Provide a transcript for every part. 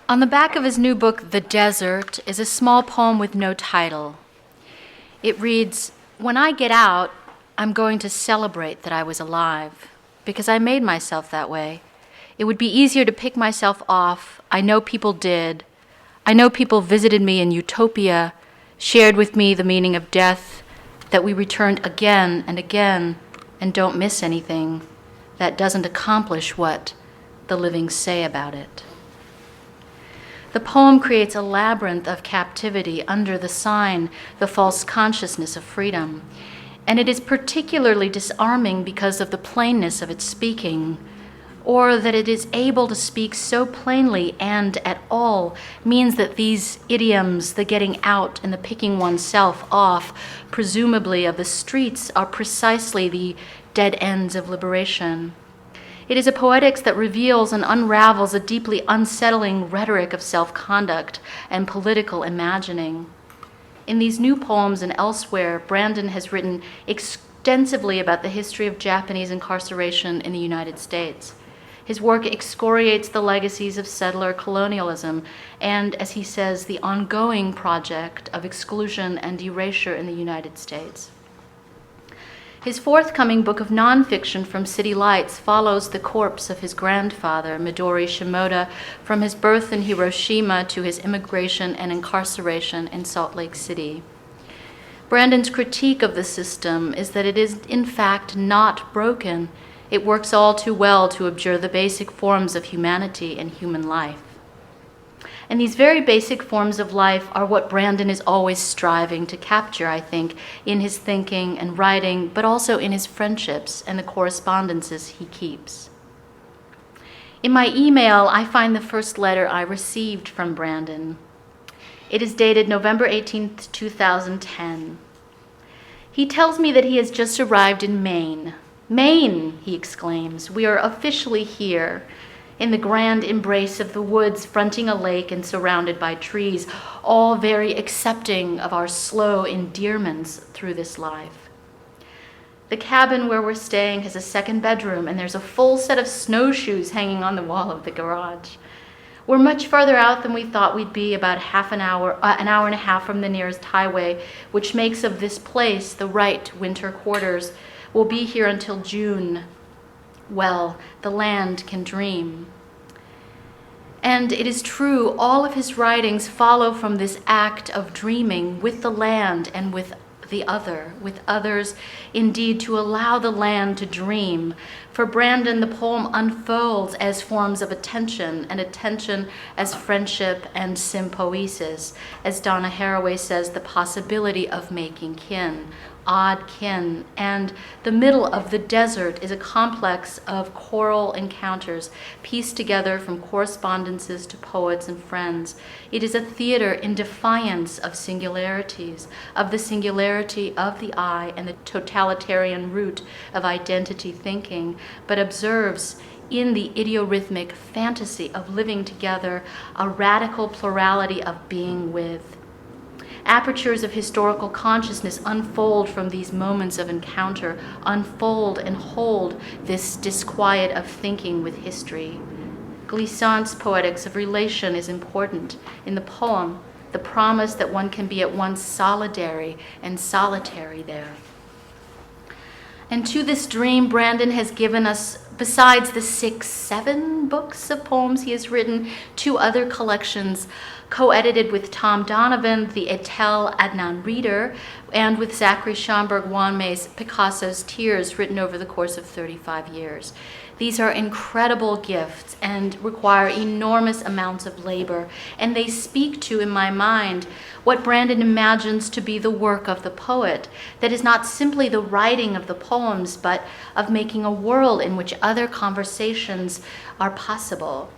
On the back of his new book, The Desert, is a small poem with no title. It reads, "When I get out, I'm going to celebrate that I was alive, because I made myself that way. It would be easier to pick myself off. I know people did. I know people visited me in utopia, shared with me the meaning of death, that we returned again and again and don't miss anything. That doesn't accomplish what the living say about it." The poem creates a labyrinth of captivity under the sign, the false consciousness of freedom. And it is particularly disarming because of the plainness of its speaking, or that it is able to speak so plainly and at all means that these idioms, the getting out and the picking oneself off, presumably of the streets, are precisely the dead ends of liberation. It is a poetics that reveals and unravels a deeply unsettling rhetoric of self-conduct and political imagining. In these new poems and elsewhere, Brandon has written extensively about the history of Japanese incarceration in the United States. His work excoriates the legacies of settler colonialism and, as he says, the ongoing project of exclusion and erasure in the United States. His forthcoming book of nonfiction, From City Lights, follows the corpse of his grandfather, Midori Shimoda, from his birth in Hiroshima to his immigration and incarceration in Salt Lake City. Brandon's critique of the system is that it is, in fact, not broken. It works all too well to abjure the basic forms of humanity and human life. And these very basic forms of life are what Brandon is always striving to capture, I think, in his thinking and writing, but also in his friendships and the correspondences he keeps. In my email, I find the first letter I received from Brandon. It is dated November 18th, 2010. He tells me that he has just arrived in Maine. "Maine," he exclaims, "we are officially here, in the grand embrace of the woods fronting a lake and surrounded by trees, all very accepting of our slow endearments through this life. The cabin where we're staying has a second bedroom, and there's a full set of snowshoes hanging on the wall of the garage. We're much further out than we thought we'd be, about an hour and a half from the nearest highway, which makes of this place the right winter quarters. We'll be here until June. Well, the land can dream." And it is true, all of his writings follow from this act of dreaming with the land and with the other, with others, indeed, to allow the land to dream. For Brandon, the poem unfolds as forms of attention, and attention as friendship and sympoiesis. As Donna Haraway says, the possibility of making kin, odd kin, and the middle of the desert is a complex of choral encounters pieced together from correspondences to poets and friends. It is a theater in defiance of singularities, of the singularity of the I and the totalitarian root of identity thinking, but observes in the idiorhythmic fantasy of living together a radical plurality of being with. Apertures of historical consciousness unfold from these moments of encounter, unfold and hold this disquiet of thinking with history. Glissant's poetics of relation is important. In the poem, the promise that one can be at once solidary and solitary there. And to this dream, Brandon has given us, besides the 7 books of poems he has written, 2 other collections co-edited with Tom Donovan, the Etel Adnan Reader, and with Zachary Schomburg Wanmay's Picasso's Tears, written over the course of 35 years. These are incredible gifts and require enormous amounts of labor, and they speak to, in my mind, what Brandon imagines to be the work of the poet, that is not simply the writing of the poems, but of making a world in which other conversations are possible.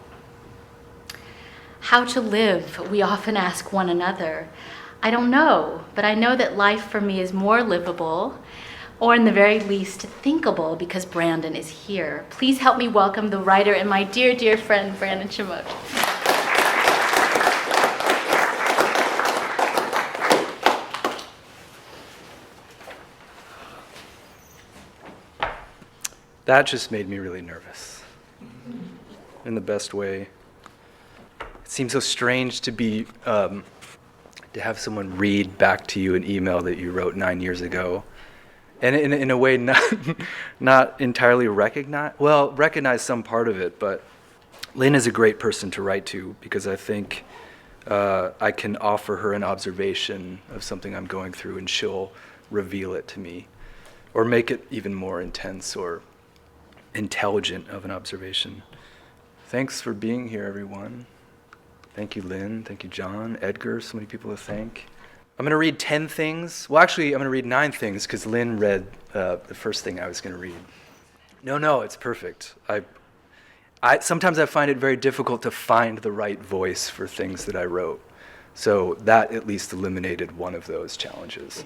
How to live, we often ask one another. I don't know, but I know that life for me is more livable, or in the very least thinkable, because Brandon is here. Please help me welcome the writer and my dear, dear friend, Brandon Shimoda. That just made me really nervous, in the best way. It seems so strange to have someone read back to you an email that you wrote 9 years ago, and in a way not entirely recognize some part of it, but Lynn is a great person to write to because I think I can offer her an observation of something I'm going through and she'll reveal it to me or make it even more intense or intelligent of an observation. Thanks for being here, everyone. Thank you, Lynn. Thank you, John, Edgar, so many people to thank. I'm going to read 10 things. Well, actually, I'm going to read 9 things because Lynn read the first thing I was going to read. No, it's perfect. Sometimes I find it very difficult to find the right voice for things that I wrote. So that at least eliminated one of those challenges,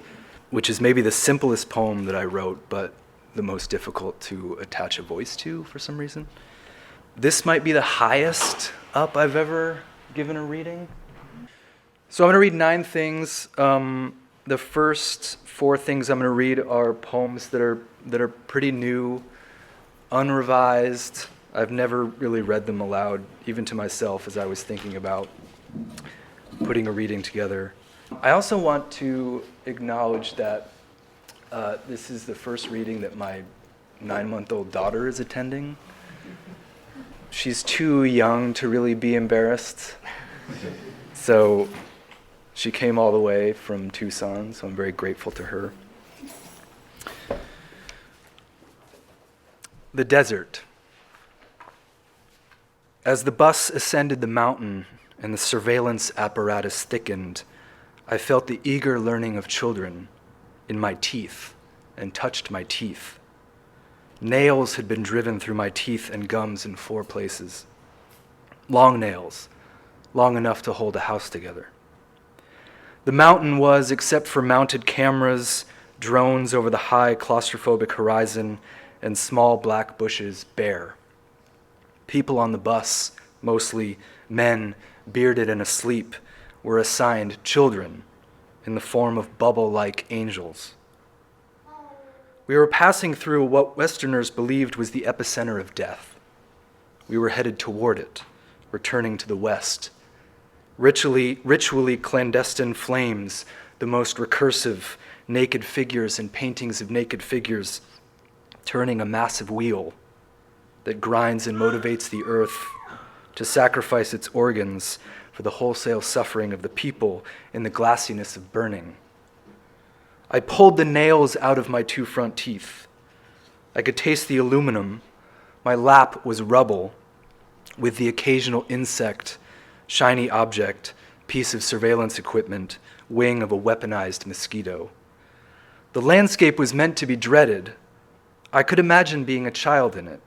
which is maybe the simplest poem that I wrote, but the most difficult to attach a voice to for some reason. This might be the highest up I've ever given a reading. So I'm going to read 9 things. The first 4 things I'm going to read are poems that are pretty new, unrevised. I've never really read them aloud, even to myself, as I was thinking about putting a reading together. I also want to acknowledge that this is the first reading that my 9-month-old daughter is attending. She's too young to really be embarrassed. So she came all the way from Tucson, so I'm very grateful to her. The desert. As the bus ascended the mountain and the surveillance apparatus thickened, I felt the eager learning of children in my teeth and touched my teeth. Nails had been driven through my teeth and gums in 4 places. Long nails, long enough to hold a house together. The mountain was, except for mounted cameras, drones over the high claustrophobic horizon, and small black bushes, bare. People on the bus, mostly men, bearded and asleep, were assigned children in the form of bubble-like angels. We were passing through what Westerners believed was the epicenter of death. We were headed toward it, returning to the West. Ritually clandestine flames, the most recursive, naked figures and paintings of naked figures, turning a massive wheel that grinds and motivates the earth to sacrifice its organs for the wholesale suffering of the people in the glassiness of burning. I pulled the nails out of my 2 front teeth. I could taste the aluminum. My lap was rubble, with the occasional insect, shiny object, piece of surveillance equipment, wing of a weaponized mosquito. The landscape was meant to be dreaded. I could imagine being a child in it,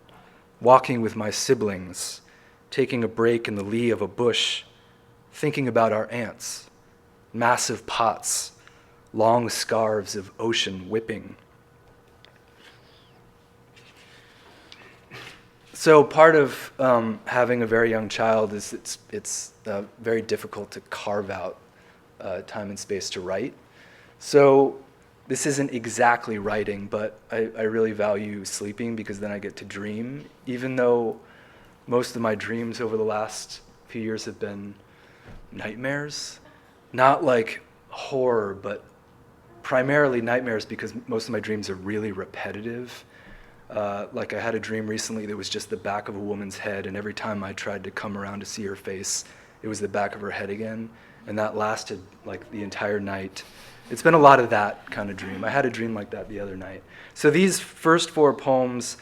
walking with my siblings, taking a break in the lee of a bush, thinking about our aunts, massive pots, long scarves of ocean whipping. So part of having a very young child is it's very difficult to carve out time and space to write. So this isn't exactly writing, but I really value sleeping because then I get to dream, even though most of my dreams over the last few years have been nightmares. Not like horror, but primarily nightmares because most of my dreams are really repetitive. Like I had a dream recently that was just the back of a woman's head, and every time I tried to come around to see her face, it was the back of her head again, and that lasted like the entire night. It's been a lot of that kind of dream. I had a dream like that the other night. So these first 4 poems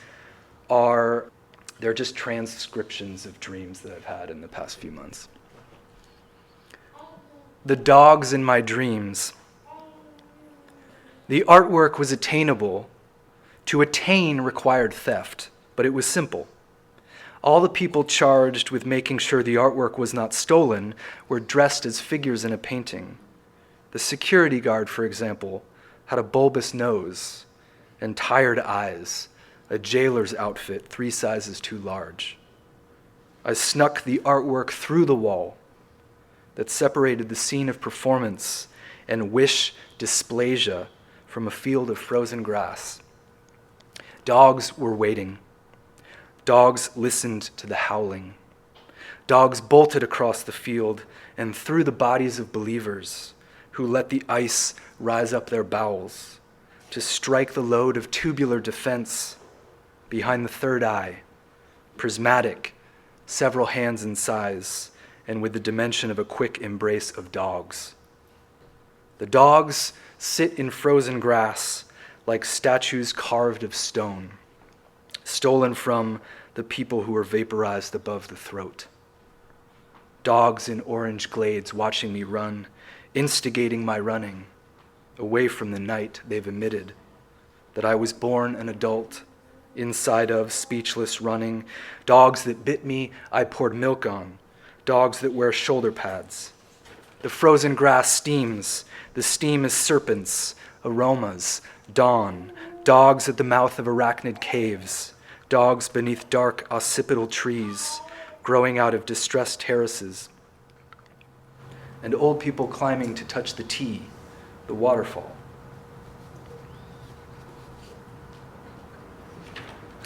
they're just transcriptions of dreams that I've had in the past few months. The dogs in my dreams. The artwork was attainable. To attain required theft, but it was simple. All the people charged with making sure the artwork was not stolen were dressed as figures in a painting. The security guard, for example, had a bulbous nose and tired eyes, a jailer's outfit 3 sizes too large. I snuck the artwork through the wall that separated the scene of performance and wish dysplasia from a field of frozen grass. Dogs were waiting. Dogs listened to the howling. Dogs bolted across the field and through the bodies of believers who let the ice rise up their bowels to strike the load of tubular defense behind the third eye, prismatic, several hands in size, and with the dimension of a quick embrace of dogs. The dogs sit in frozen grass like statues carved of stone, stolen from the people who were vaporized above the throat. Dogs in orange glades watching me run, instigating my running, away from the night they've emitted, that I was born an adult, inside of, speechless running. Dogs that bit me, I poured milk on. Dogs that wear shoulder pads. The frozen grass steams. The steam is serpents, aromas, dawn. Dogs at the mouth of arachnid caves. Dogs beneath dark occipital trees, growing out of distressed terraces. And old people climbing to touch the tea, the waterfall.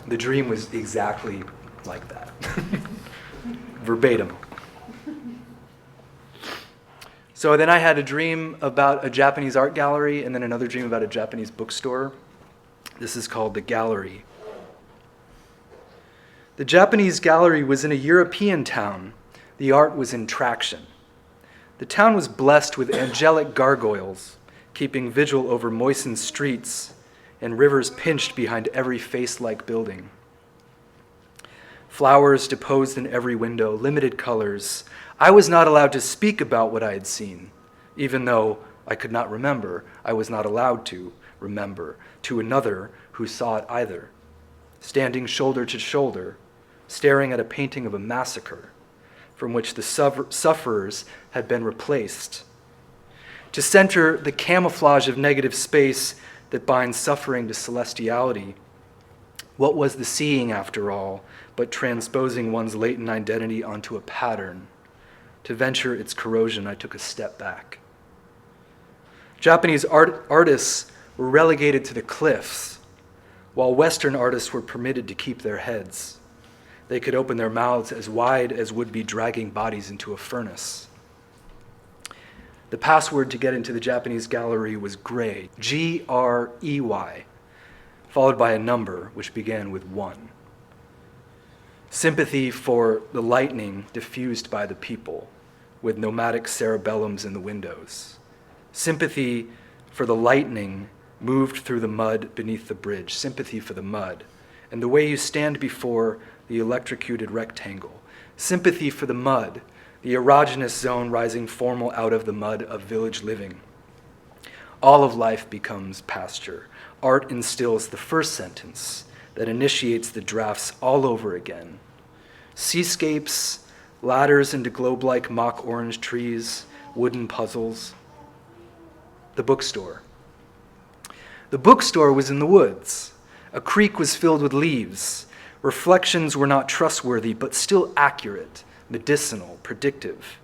The dream was exactly like that. Verbatim. So then I had a dream about a Japanese art gallery and then another dream about a Japanese bookstore. This is called The Gallery. The Japanese gallery was in a European town. The art was in traction. The town was blessed with angelic gargoyles, keeping vigil over moistened streets and rivers pinched behind every face-like building. Flowers deposed in every window, limited colors. I was not allowed to speak about what I had seen, even though I could not remember. I was not allowed to remember, to another who saw it either, standing shoulder to shoulder, staring at a painting of a massacre from which the sufferers had been replaced. To center the camouflage of negative space that binds suffering to celestiality. What was the seeing, after all, but transposing one's latent identity onto a pattern? To venture its corrosion, I took a step back. Japanese artists were relegated to the cliffs, while Western artists were permitted to keep their heads. They could open their mouths as wide as would be dragging bodies into a furnace. The password to get into the Japanese gallery was Grey, Grey, followed by a number which began with 1. Sympathy for the lightning diffused by the people, with nomadic cerebellums in the windows. Sympathy for the lightning moved through the mud beneath the bridge. Sympathy for the mud and the way you stand before the electrocuted rectangle. Sympathy for the mud, the erogenous zone rising formal out of the mud of village living. All of life becomes pasture. Art instills the first sentence that initiates the drafts all over again. Seascapes, ladders into globe-like mock orange trees, wooden puzzles. The bookstore. The bookstore was in the woods. A creek was filled with leaves. Reflections were not trustworthy, but still accurate, medicinal, predictive.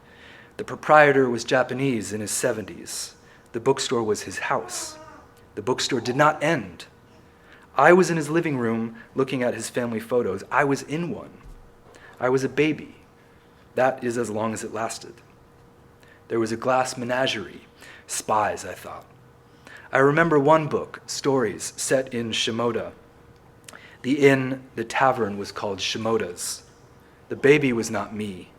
The proprietor was Japanese in his 70s. The bookstore was his house. The bookstore did not end. I was in his living room looking at his family photos. I was in one. I was a baby. That is as long as it lasted. There was a glass menagerie. Spies, I thought. I remember one book, stories set in Shimoda. The inn, the tavern, was called Shimoda's. The baby was not me.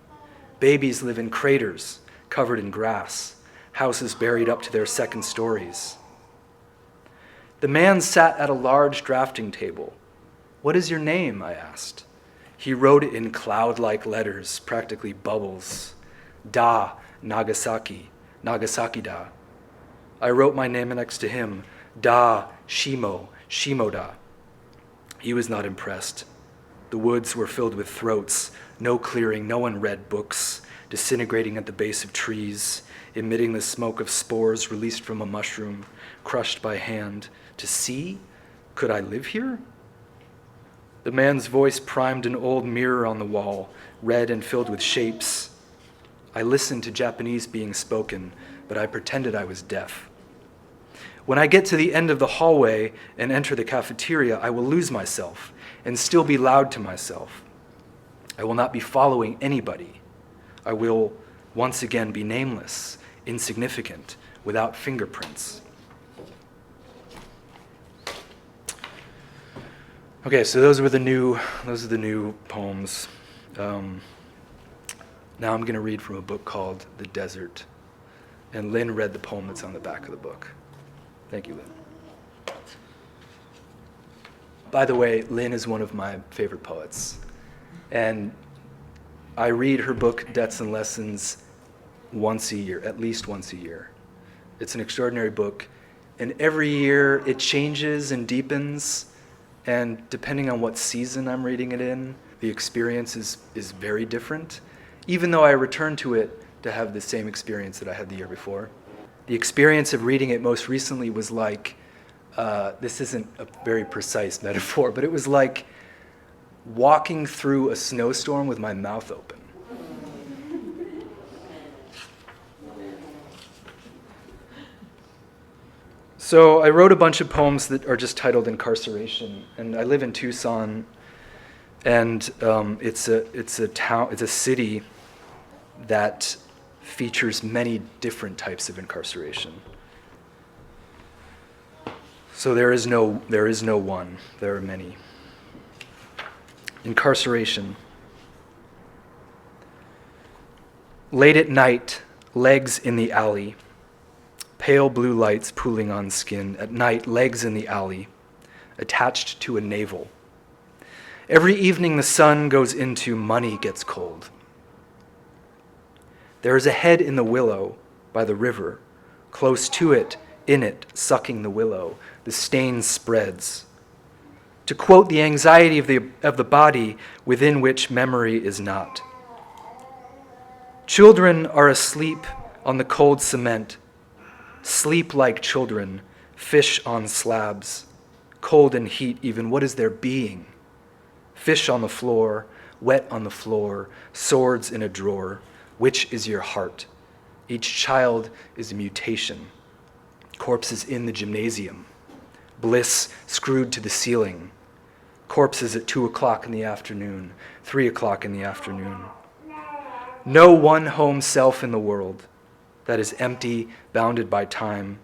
Babies live in craters covered in grass, houses buried up to their second stories. The man sat at a large drafting table. "What is your name?" I asked. He wrote it in cloud-like letters, practically bubbles. Da, Nagasaki, Nagasaki da. I wrote my name next to him, Da, Shimoda. He was not impressed. The woods were filled with throats, no clearing, no one read books, disintegrating at the base of trees, emitting the smoke of spores released from a mushroom, crushed by hand. To see? Could I live here? The man's voice primed an old mirror on the wall, red and filled with shapes. I listened to Japanese being spoken, but I pretended I was deaf. When I get to the end of the hallway and enter the cafeteria, I will lose myself and still be loud to myself. I will not be following anybody. I will once again be nameless, insignificant, without fingerprints. Okay, so those are the new poems. Now I'm going to read from a book called The Desert. And Lynn read the poem that's on the back of the book. Thank you, Lynn. By the way, Lynn is one of my favorite poets. And I read her book, Debts and Lessons, once a year, at least once a year. It's an extraordinary book. And every year it changes and deepens. And depending on what season I'm reading it in, the experience is very different, even though I return to it to have the same experience that I had the year before. The experience of reading it most recently was like, this isn't a very precise metaphor, but it was like walking through a snowstorm with my mouth open. So I wrote a bunch of poems that are just titled Incarceration, and I live in Tucson, and it's a city that features many different types of incarceration. So there is no one. There are many. Incarceration. Late at night, legs in the alley. Pale blue lights pooling on skin. At night, legs in the alley, attached to a navel. Every evening the sun goes into money gets cold. There is a head in the willow by the river. Close to it, in it, sucking the willow, the stain spreads. To quote the anxiety of the body within which memory is not. Children are asleep on the cold cement. Sleep like children, fish on slabs, cold and heat even, what is their being? Fish on the floor, wet on the floor, swords in a drawer. Which is your heart? Each child is a mutation. Corpses in the gymnasium. Bliss screwed to the ceiling. Corpses at 2 o'clock in the afternoon, 3 o'clock in the afternoon. No one home self in the world. That is empty, bounded by time.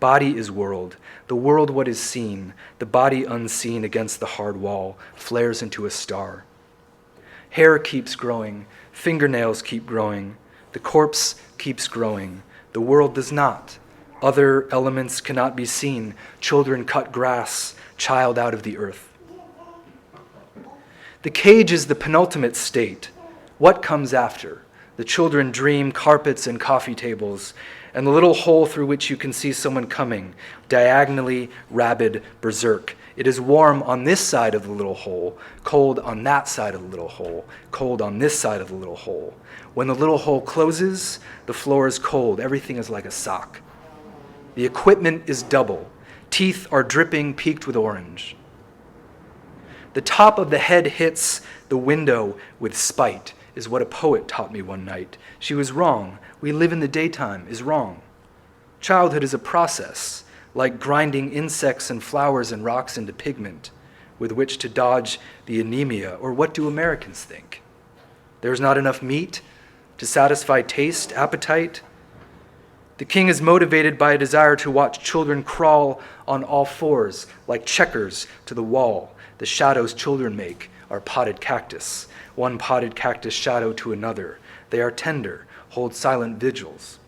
Body is world, the world what is seen, the body unseen against the hard wall, flares into a star. Hair keeps growing, fingernails keep growing, the corpse keeps growing, the world does not. Other elements cannot be seen, children cut grass, child out of the earth. The cage is the penultimate state. What comes after? The children dream carpets and coffee tables, and the little hole through which you can see someone coming, diagonally, rabid, berserk. It is warm on this side of the little hole, cold on that side of the little hole, cold on this side of the little hole. When the little hole closes, the floor is cold. Everything is like a sock. The equipment is double. Teeth are dripping, peaked with orange. The top of the head hits the window with spite, is what a poet taught me one night. She was wrong. We live in the daytime is wrong. Childhood is a process, like grinding insects and flowers and rocks into pigment, with which to dodge the anemia, or what do Americans think? There's not enough meat to satisfy taste, appetite. The king is motivated by a desire to watch children crawl on all fours, like checkers to the wall. The shadows children make are potted cactus, one potted cactus shadow to another. They are tender, hold silent vigils.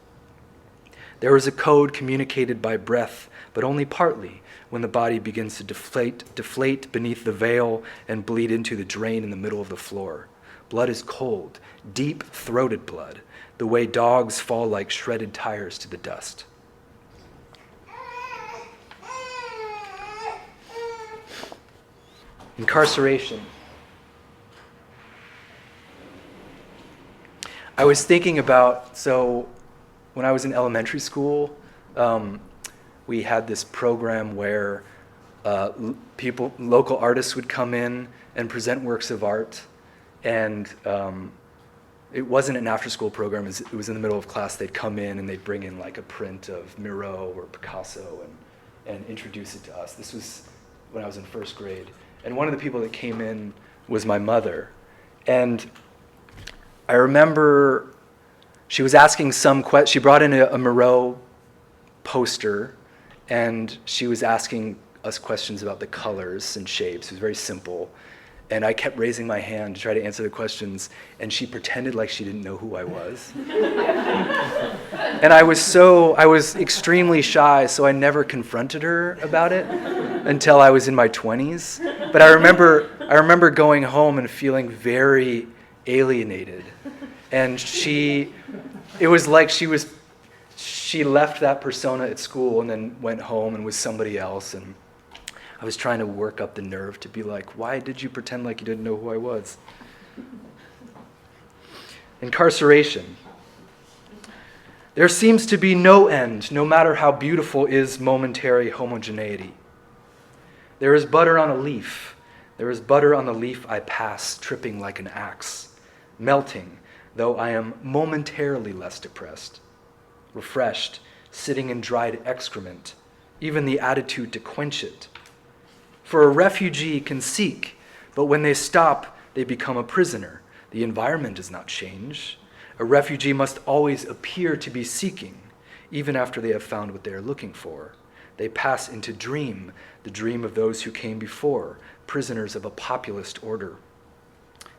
There is a code communicated by breath, but only partly, when the body begins to deflate beneath the veil and bleed into the drain in the middle of the floor. Blood is cold, deep-throated blood, the way dogs fall like shredded tires to the dust. Incarceration. I was thinking about, so when I was in elementary school, we had this program where local artists would come in and present works of art, and it wasn't an after-school program. It was in the middle of class. They'd come in and they'd bring in like a print of Miro or Picasso and introduce it to us. This was when I was in first grade. And one of the people that came in was my mother. And I remember she was asking she brought in a Moreau poster, and she was asking us questions about the colors and shapes. It was very simple. And I kept raising my hand to try to answer the questions, and she pretended like she didn't know who I was. And I was extremely shy, so I never confronted her about it until I was in my 20s. But I remember going home and feeling very alienated. And it was like she left that persona at school and then went home and was somebody else. And I was trying to work up the nerve to be like, why did you pretend like you didn't know who I was? Incarceration. There seems to be no end, no matter how beautiful is momentary homogeneity. There is butter on a leaf. There is butter on the leaf I pass, tripping like an axe, melting, though I am momentarily less depressed, refreshed, sitting in dried excrement, even the attitude to quench it. For a refugee can seek, but when they stop, they become a prisoner. The environment does not change. A refugee must always appear to be seeking, even after they have found what they are looking for. They pass into dream, the dream of those who came before, prisoners of a populist order.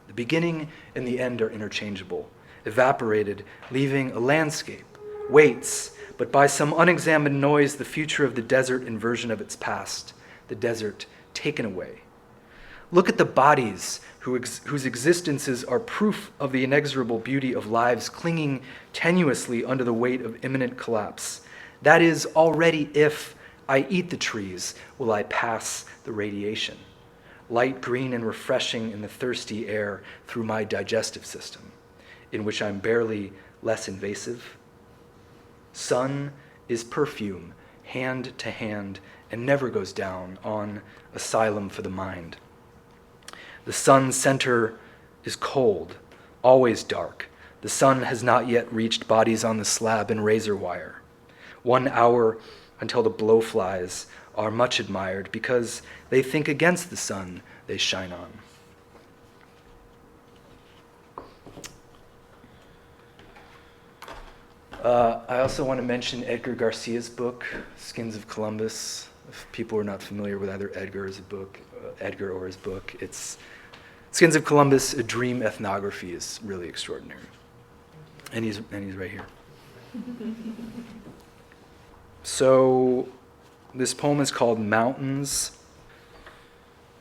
The beginning and the end are interchangeable, evaporated, leaving a landscape, waits, but by some unexamined noise, the future of the desert in version of its past, the desert taken away. Look at the bodies whose existences are proof of the inexorable beauty of lives clinging tenuously under the weight of imminent collapse. That is, already if I eat the trees, will I pass the radiation, light green and refreshing in the thirsty air through my digestive system, in which I'm barely less invasive. Sun is perfume, hand to hand, and never goes down on asylum for the mind. The sun's center is cold, always dark. The sun has not yet reached bodies on the slab and razor wire. 1 hour until the blowflies are much admired because they think against the sun they shine on. I also want to mention Edgar Garcia's book, Skins of Columbus. If people are not familiar with either Edgar or his book, it's Skins of Columbus, A Dream Ethnography is really extraordinary. And he's right here. So this poem is called Mountains.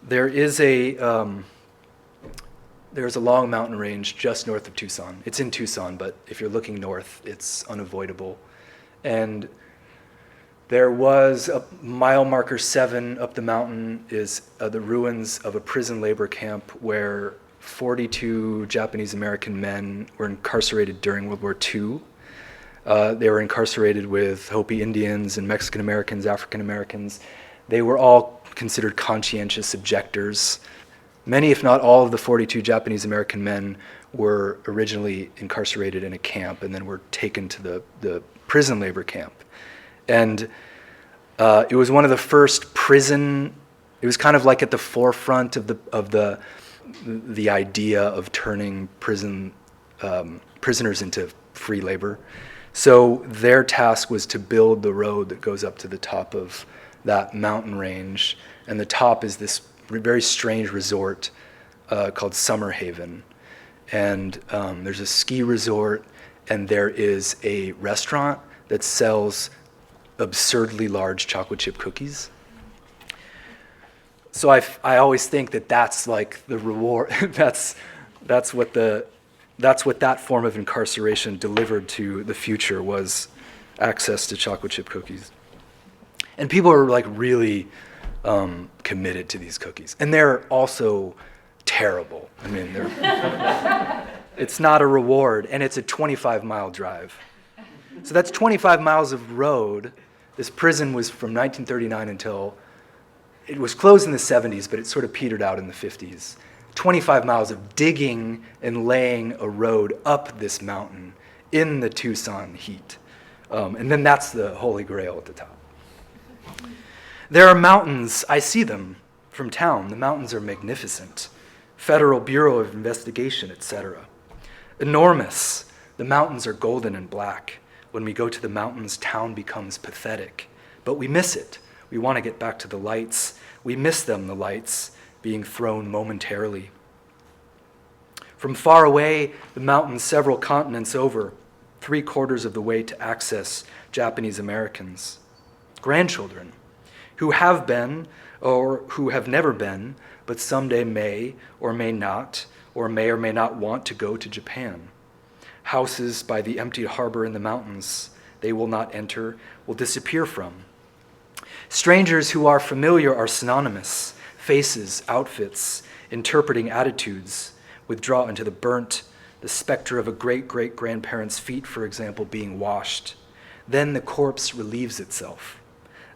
There's a long mountain range just north of Tucson. It's in Tucson, but if you're looking north, it's unavoidable. And there was a mile marker 7 up the mountain is the ruins of a prison labor camp where 42 Japanese American men were incarcerated during World War II. They were incarcerated with Hopi Indians and Mexican Americans, African Americans. They were all considered conscientious objectors. Many, if not all, of the 42 Japanese American men were originally incarcerated in a camp and then were taken to the prison labor camp. And it was one of the first prison. It was kind of like at the forefront of the idea of turning prisoners into free labor. So their task was to build the road that goes up to the top of that mountain range, and the top is this very strange resort called Summer Haven. And there's a ski resort, and there is a restaurant that sells absurdly large chocolate chip cookies. So I always think that that's like the reward. that's what that form of incarceration delivered to the future, was access to chocolate chip cookies. And people are like really committed to these cookies, and they're also terrible. I mean, it's not a reward, and it's a 25-mile drive. So that's 25 miles of road. This prison was from 1939 until it was closed in the 70s, but it sort of petered out in the 50s. 25 miles of digging and laying a road up this mountain in the Tucson heat. And then that's the Holy Grail at the top. There are mountains, I see them from town. The mountains are magnificent. Federal Bureau of Investigation, etc. Enormous, The mountains are golden and black. When we go to the mountains, town becomes pathetic. But we miss it. We want to get back to the lights. We miss them, the lights, being thrown momentarily. From far away, the mountains several continents over, 3/4 of the way to access Japanese Americans. Grandchildren who have been or who have never been, but someday may or may not want to go to Japan. Houses by the empty harbor in the mountains they will not enter, will disappear from. Strangers who are familiar are synonymous, faces, outfits, interpreting attitudes, withdraw into the burnt, the specter of a great-great-grandparent's feet, for example, being washed. Then the corpse relieves itself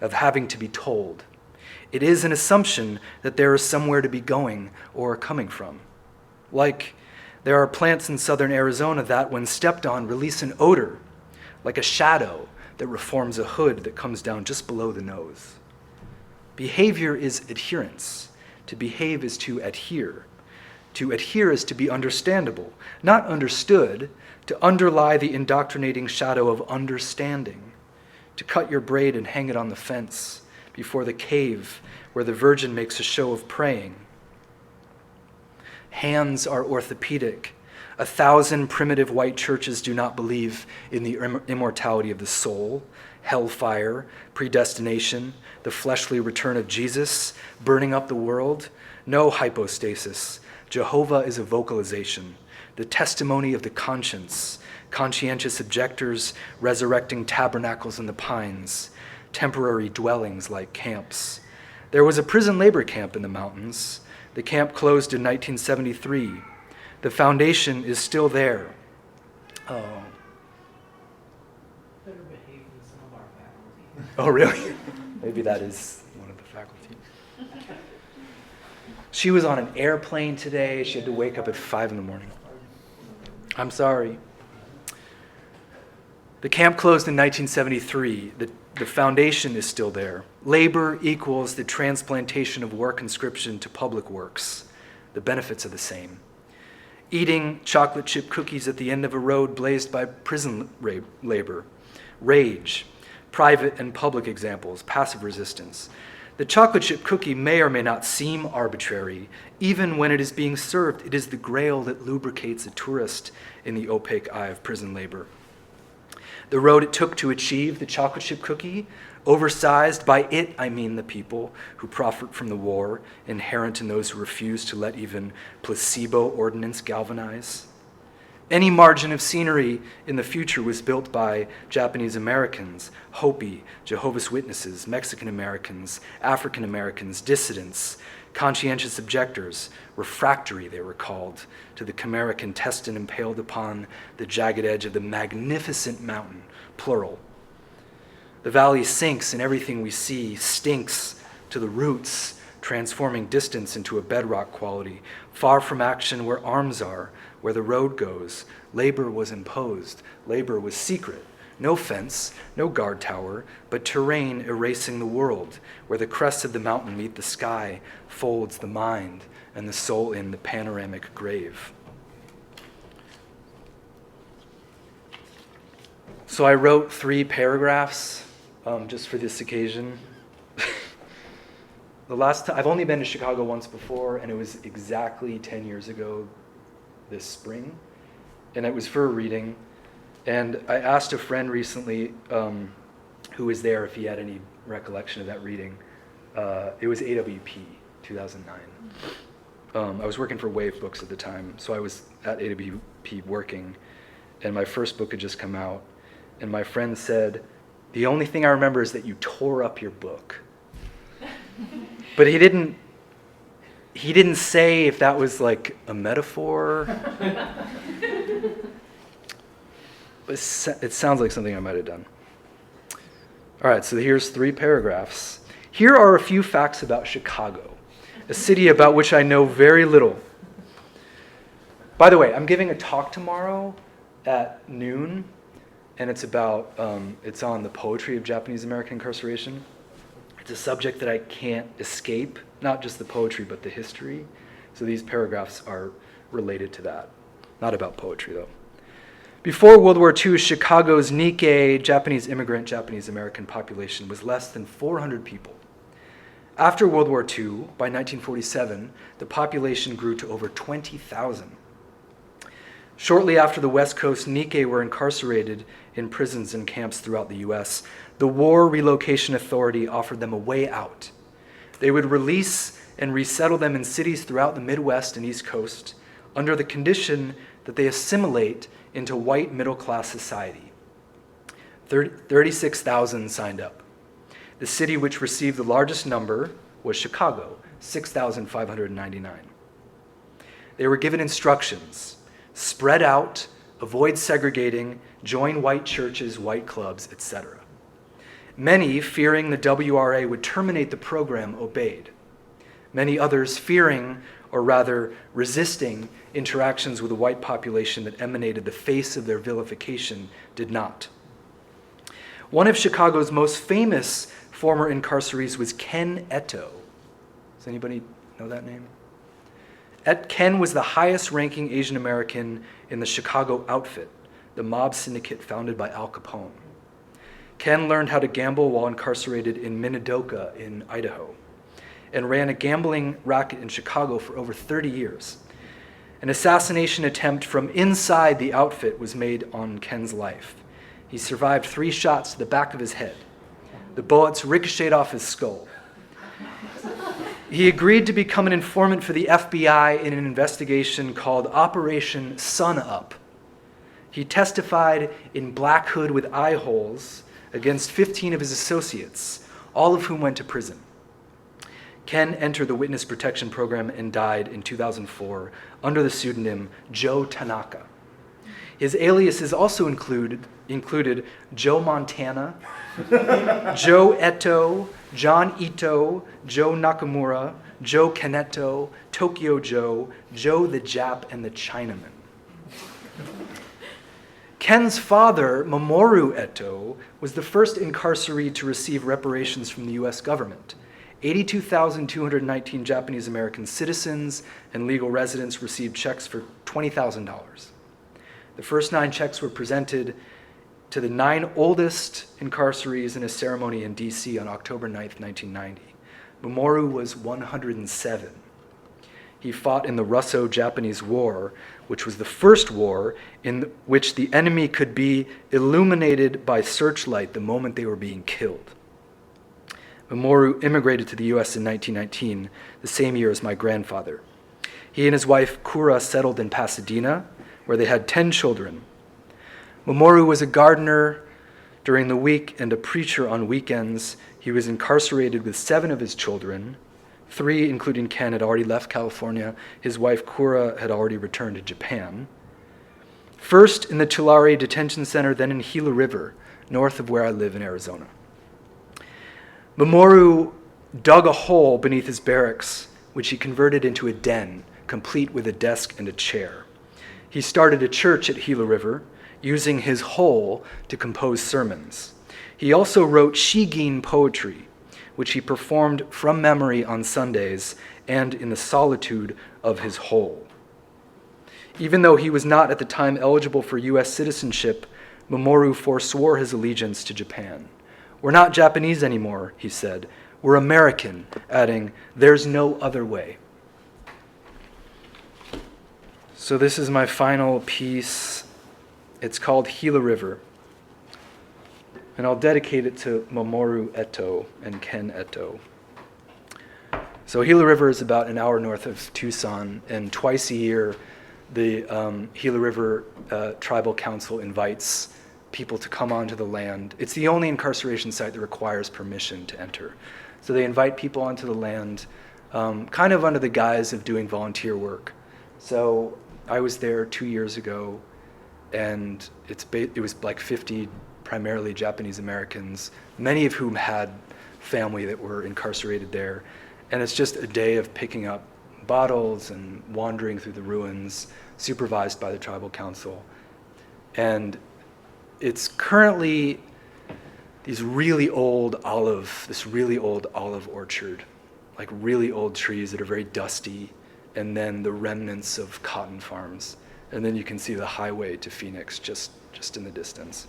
of having to be told. It is an assumption that there is somewhere to be going or coming from. Like there are plants in southern Arizona that, when stepped on, release an odor, like a shadow that reforms a hood that comes down just below the nose. Behavior is adherence. To behave is to adhere. To adhere is to be understandable, not understood, to underlie the indoctrinating shadow of understanding, to cut your braid and hang it on the fence before the cave where the virgin makes a show of praying. Hands are orthopedic. 1,000 primitive white churches do not believe in the immortality of the soul, hellfire, predestination, the fleshly return of Jesus, burning up the world. No hypostasis. Jehovah is a vocalization, the testimony of the conscience, conscientious objectors resurrecting tabernacles in the pines, temporary dwellings like camps. There was a prison labor camp in the mountains. The camp closed in 1973. The foundation is still there. Oh. Better behaved than some of our faculty. Oh, really? Maybe that is one of the faculty. She was on an airplane today. She had to wake up at 5 in the morning. I'm sorry. The camp closed in 1973. The foundation is still there. Labor equals the transplantation of war conscription to public works. The benefits are the same. Eating chocolate chip cookies at the end of a road blazed by prison labor. Rage. Private and public examples. Passive resistance. The chocolate chip cookie may or may not seem arbitrary. Even when it is being served, it is the grail that lubricates a tourist in the opaque eye of prison labor. The road it took to achieve the chocolate chip cookie, oversized, by it I mean the people who profit from the war, inherent in those who refuse to let even placebo ordinance galvanize. Any margin of scenery in the future was built by Japanese Americans, Hopi, Jehovah's Witnesses, Mexican Americans, African Americans, dissidents, conscientious objectors, refractory they were called, to the chimera contestant impaled upon the jagged edge of the magnificent mountain, plural. The valley sinks and everything we see stinks to the roots, transforming distance into a bedrock quality, far from action where arms are, where the road goes. Labor was imposed. Labor was secret. No fence, no guard tower, but terrain erasing the world, where the crests of the mountain meet the sky, folds the mind and the soul in the panoramic grave. So I wrote 3 paragraphs just for this occasion. The last time, I've only been to Chicago once before, and it was exactly 10 years ago this spring, and it was for a reading. And I asked a friend recently who was there if he had any recollection of that reading. It was AWP, 2009. I was working for Wave Books at the time, so I was at AWP working, and my first book had just come out, and my friend said, "The only thing I remember is that you tore up your book." But he didn't say if that was like a metaphor. It sounds like something I might have done. All right, so here's 3 paragraphs. Here are a few facts about Chicago, a city about which I know very little. By the way, I'm giving a talk tomorrow at noon, and it's about, it's on the poetry of Japanese American incarceration. It's a subject that I can't escape, not just the poetry, but the history. So these paragraphs are related to that. Not about poetry, though. Before World War II, Chicago's Nikkei, Japanese immigrant, Japanese American population was less than 400 people. After World War II, by 1947, the population grew to over 20,000. Shortly after the West Coast Nikkei were incarcerated in prisons and camps throughout the U.S., the War Relocation Authority offered them a way out. They would release and resettle them in cities throughout the Midwest and East Coast under the condition that they assimilate into white middle-class society. 36,000 signed up. The city which received the largest number was Chicago, 6,599. They were given instructions: spread out, avoid segregating, join white churches, white clubs, etc. Many, fearing the WRA would terminate the program, obeyed. Many others, fearing, or rather resisting, interactions with the white population that emanated the face of their vilification, did not. One of Chicago's most famous former incarcerees was Ken Eto. Does anybody know that name? Ken was the highest-ranking Asian American in the Chicago Outfit, the mob syndicate founded by Al Capone. Ken learned how to gamble while incarcerated in Minidoka in Idaho and ran a gambling racket in Chicago for over 30 years. An assassination attempt from inside the outfit was made on Ken's life. He survived 3 shots to the back of his head. The bullets ricocheted off his skull. He agreed to become an informant for the FBI in an investigation called Operation Sun Up. He testified in black hood with eye holes against 15 of his associates, all of whom went to prison. Ken entered the Witness Protection Program and died in 2004 under the pseudonym Joe Tanaka. His aliases also included Joe Montana, Joe Eto, John Ito, Joe Nakamura, Joe Kaneto, Tokyo Joe, Joe the Jap, and the Chinaman. Ken's father, Mamoru Eto, was the first incarceree to receive reparations from the U.S. government. 82,219 Japanese American citizens and legal residents received checks for $20,000. The first 9 checks were presented to the 9 oldest incarcerees in a ceremony in D.C. on October 9th, 1990. Mamoru was 107. He fought in the Russo-Japanese War, which was the first war in which the enemy could be illuminated by searchlight the moment they were being killed. Mamoru immigrated to the U.S. in 1919, the same year as my grandfather. He and his wife Kura settled in Pasadena, where they had 10 children. Mamoru was a gardener during the week and a preacher on weekends. He was incarcerated with 7 of his children. 3, including Ken, had already left California. His wife Kura had already returned to Japan. First in the Tulare Detention Center, then in Gila River, north of where I live in Arizona. Mamoru dug a hole beneath his barracks, which he converted into a den, complete with a desk and a chair. He started a church at Gila River, using his hole to compose sermons. He also wrote Shigin poetry, which he performed from memory on Sundays and in the solitude of his hole. Even though he was not at the time eligible for U.S. citizenship, Mamoru forswore his allegiance to Japan. "We're not Japanese anymore," he said. "We're American," adding, "There's no other way." So this is my final piece. It's called Gila River. And I'll dedicate it to Mamoru Eto and Ken Eto. So Gila River is about an hour north of Tucson, and twice a year the Gila River Tribal Council invites people to come onto the land. It's the only incarceration site that requires permission to enter. So they invite people onto the land, kind of under the guise of doing volunteer work. So I was there 2 years ago, and it was like 50 primarily Japanese Americans, many of whom had family that were incarcerated there. And it's just a day of picking up bottles and wandering through the ruins, supervised by the tribal council. And it's currently this really old olive orchard, like really old trees that are very dusty, and then the remnants of cotton farms. And then you can see the highway to Phoenix just in the distance.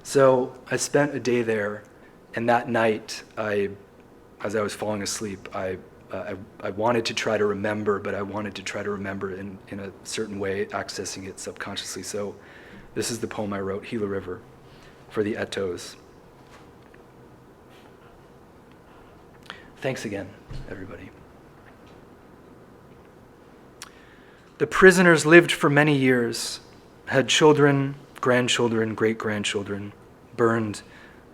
So I spent a day there, and that night, as I was falling asleep, I wanted to try to remember, but I wanted to try to remember in a certain way, accessing it subconsciously. So this is the poem I wrote, Gila River, for the Etos. Thanks again, everybody. The prisoners lived for many years, had children, grandchildren, great-grandchildren, burned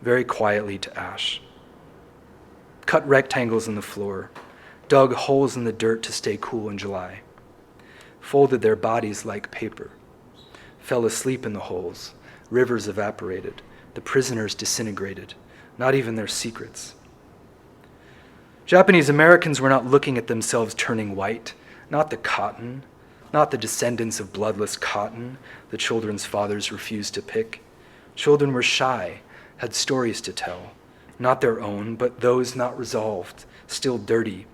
very quietly to ash. Cut rectangles in the floor, dug holes in the dirt to stay cool in July, folded their bodies like paper, fell asleep in the holes, rivers evaporated, the prisoners disintegrated, not even their secrets. Japanese Americans were not looking at themselves turning white, not the cotton, not the descendants of bloodless cotton the children's fathers refused to pick. Children were shy, had stories to tell, not their own, but those not resolved, still dirty.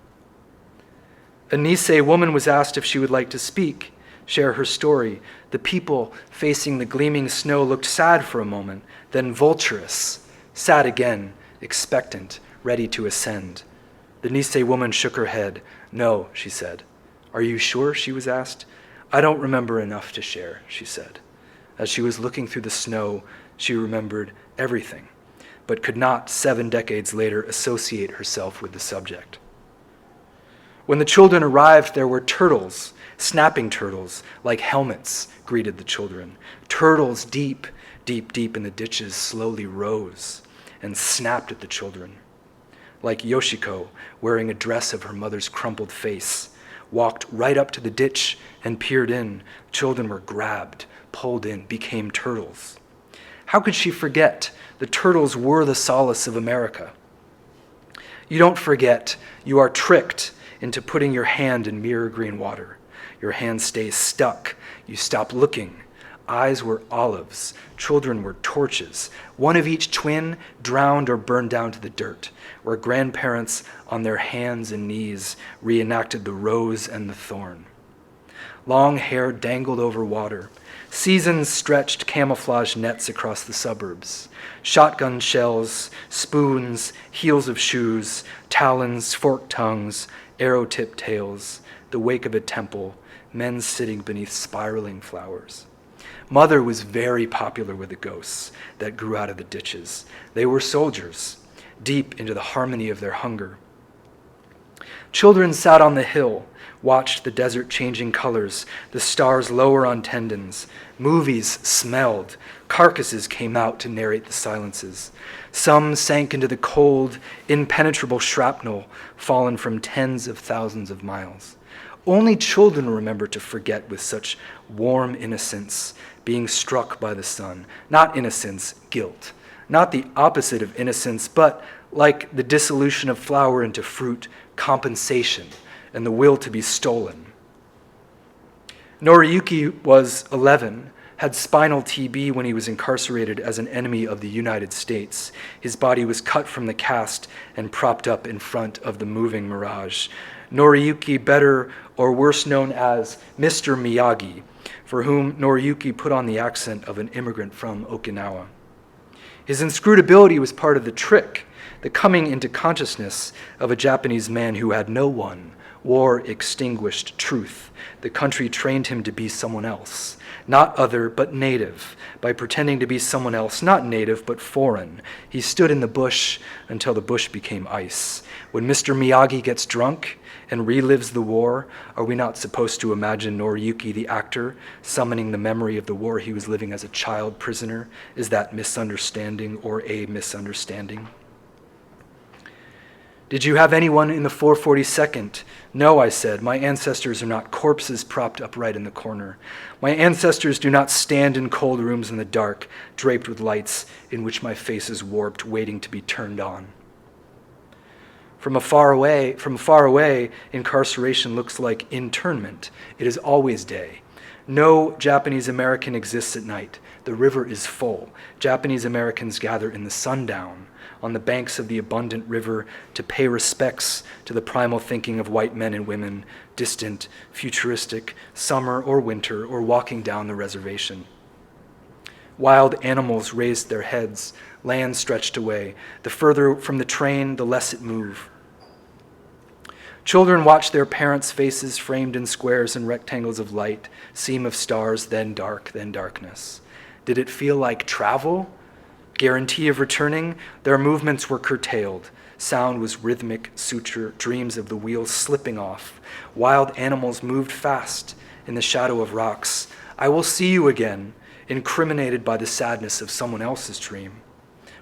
A Nisei woman was asked if she would like to speak, share her story. The people facing the gleaming snow looked sad for a moment, then vulturous, sad again, expectant, ready to ascend. The Nisei woman shook her head. No, she said. Are you sure? She was asked. I don't remember enough to share, she said. As she was looking through the snow, she remembered everything, but could not, 7 decades later, associate herself with the subject. When the children arrived, there were turtles, snapping turtles, like helmets, greeted the children. Turtles deep, deep, deep in the ditches slowly rose and snapped at the children. Like Yoshiko, wearing a dress of her mother's crumpled face, walked right up to the ditch and peered in. Children were grabbed, pulled in, became turtles. How could she forget? The turtles were the solace of America. You don't forget. You are tricked into putting your hand in mirror green water. Your hand stays stuck. You stop looking. Eyes were olives. Children were torches. One of each twin drowned or burned down to the dirt, where grandparents on their hands and knees reenacted the rose and the thorn. Long hair dangled over water. Seasons stretched camouflage nets across the suburbs. Shotgun shells, spoons, heels of shoes, talons, forked tongues, arrow-tipped tails, the wake of a temple, men sitting beneath spiraling flowers. Mother was very popular with the ghosts that grew out of the ditches. They were soldiers, deep into the harmony of their hunger. Children sat on the hill, watched the desert changing colors, the stars lower on tendons. Movies smelled. Carcasses came out to narrate the silences. Some sank into the cold, impenetrable shrapnel fallen from tens of thousands of miles. Only children remember to forget with such warm innocence, being struck by the sun. Not innocence, guilt. Not the opposite of innocence, but like the dissolution of flour into fruit, compensation, and the will to be stolen. Noriyuki was 11, had spinal TB when he was incarcerated as an enemy of the United States. His body was cut from the cast and propped up in front of the moving mirage. Noriyuki, better or worse known as Mr. Miyagi, for whom Noriyuki put on the accent of an immigrant from Okinawa. His inscrutability was part of the trick, the coming into consciousness of a Japanese man who had no one, war extinguished truth. The country trained him to be someone else, not other but native, by pretending to be someone else, not native but foreign. He stood in the bush until the bush became ice. When Mr. Miyagi gets drunk and relives the war, are we not supposed to imagine Noriyuki, the actor, summoning the memory of the war he was living as a child prisoner? Is that misunderstanding or a misunderstanding? Did you have anyone in the 442nd? No, I said. My ancestors are not corpses propped upright in the corner. My ancestors do not stand in cold rooms in the dark, draped with lights in which my face is warped, waiting to be turned on. From far away, incarceration looks like internment. It is always day. No Japanese American exists at night. The river is full. Japanese Americans gather in the sundown on the banks of the abundant river to pay respects to the primal thinking of white men and women, distant, futuristic, summer or winter, or walking down the reservation. Wild animals raised their heads, land stretched away. The further from the train, the less it moved. Children watched their parents' faces framed in squares and rectangles of light, seam of stars, then dark, then darkness. Did it feel like travel? Guarantee of returning? Their movements were curtailed. Sound was rhythmic suture, dreams of the wheels slipping off. Wild animals moved fast in the shadow of rocks. I will see you again, incriminated by the sadness of someone else's dream.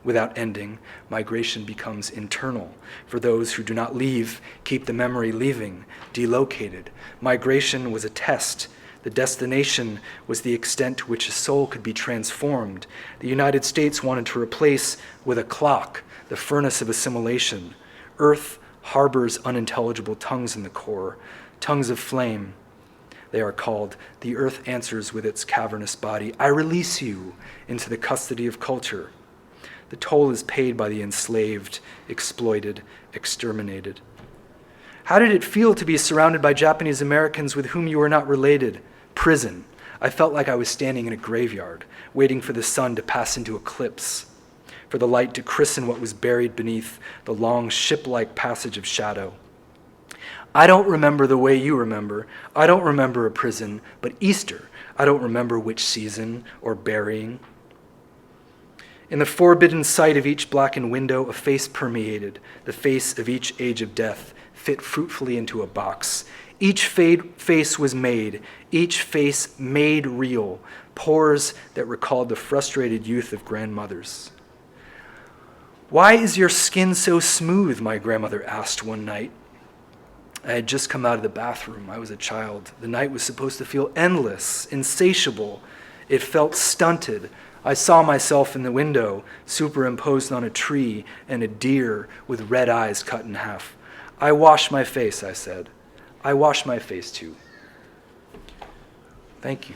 Without ending, migration becomes internal. For those who do not leave, keep the memory leaving, delocated. Migration was a test. The destination was the extent to which a soul could be transformed. The United States wanted to replace with a clock the furnace of assimilation. Earth harbors unintelligible tongues in the core, tongues of flame. They are called. The earth answers with its cavernous body. I release you into the custody of culture. The toll is paid by the enslaved, exploited, exterminated. How did it feel to be surrounded by Japanese Americans with whom you were not related? Prison. I felt like I was standing in a graveyard, waiting for the sun to pass into eclipse, for the light to christen what was buried beneath the long ship-like passage of shadow. I don't remember the way you remember. I don't remember a prison, but Easter. I don't remember which season or burying. In the forbidden sight of each blackened window, a face permeated, the face of each age of death, fit fruitfully into a box. Each face was made, each face made real, pores that recalled the frustrated youth of grandmothers. Why is your skin so smooth? My grandmother asked one night. I had just come out of the bathroom. I was a child. The night was supposed to feel endless, insatiable. It felt stunted. I saw myself in the window, superimposed on a tree and a deer with red eyes cut in half. I wash my face, I said. I wash my face too. Thank you.